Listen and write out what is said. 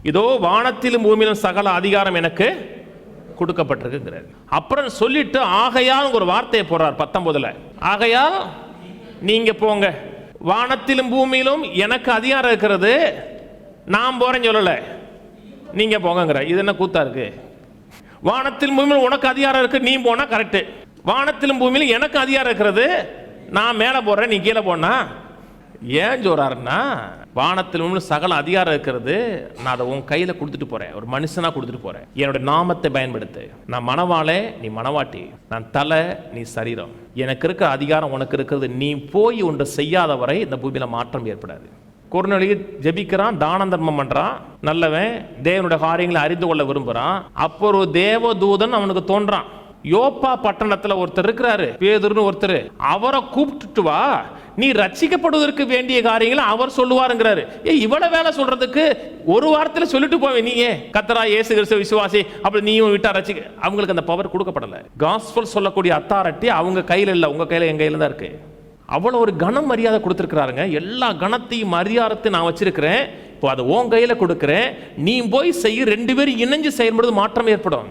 இதோ வானத்திலும் பூமியிலும் சகல அதிகாரம் எனக்கு கொடுக்கப்பட்டிருக்குங்கிறார். அப்புறம் சொல்லிட்டு ஆகையால் ஒரு வார்த்தையை போடுறார் 19. ஆகையால் நீங்க போங்க, வானத்திலும் பூமியிலும் எனக்கு அதிகாரம் இருக்கிறது, நான் போறேன்னு சொல்லல, நீங்க போங்கிற. இது என்ன கூத்தா இருக்கு? வானத்திலும் பூமியிலும் உனக்கு அதிகாரம் இருக்கு, நீ போனா கரெக்ட். வானத்திலும் பூமியிலும் எனக்கு அதிகாரம் இருக்கிறது, நான் மேல போறேன், நீ கீழே போனா. ஏன் சொல்றாருன்னா, வானத்திலும் சகல அதிகாரம் இருக்கிறது, நான் அதை உன் கையில கொடுத்துட்டு போறேன், ஒரு மனுஷனா கொடுத்துட்டு போறேன். என்னோட நாமத்தை பயன்படுத்து. நான் மணவாளே, நீ மணவாட்டி. நான் தலை, நீ சரீரம். எனக்கு இருக்கிற அதிகாரம் உனக்கு இருக்கிறது. நீ போய் ஒன்றை செய்யாத வரை இந்த பூமியில மாற்றம் ஏற்படாது. கொர்நேலியு ஜெபிக்கிறான், தான தர்மம் பண்றான், நல்லவன், தேவனுடைய காரியங்களை அறிந்து கொள்ள விரும்புறான். அப்போ ஒரு தேவ தூதன் அவனுக்கு தோன்றான். யோப்பா பட்டணத்துல ஒருத்தர் இருக்கிறாரு, பேதுருன்னு ஒருத்தர். அவரை கூப்பிட்டுட்டு வா, நீ ரட்சிக்கப்படுவதற்கு வேண்டிய காரியங்களை அவர் சொல்லுவாருங்கிறாரு. இவ்வளவு வேலை சொல்றதுக்கு ஒரு வாரத்துல சொல்லிட்டு போவேன், நீ ஏன் கர்த்தரா இயேசு கிறிஸ்து விசுவாசி, அப்படி நீயும் விட்டா ரட்சிக்க. அவங்களுக்கு அந்த பவர் கொடுக்கப்படல. காஸ்பல் சொல்லக்கூடிய அத்தாரிட்டி அவங்க கையில இல்ல, உங்க கையில, எங்க கையில தான் இருக்கு. அவ்வளவு ஒரு கனம் மரியாதை கொடுத்திருக்கிறாருங்க. எல்லா கனத்தையும் மரியாதையும் நான் வச்சிருக்கிறேன், இப்போ அதை உன் கையில கொடுக்கிறேன், நீ போய் செய்ய. 2 பேரும் இணைஞ்சு செயல்படுவது மாற்றம் ஏற்படும்.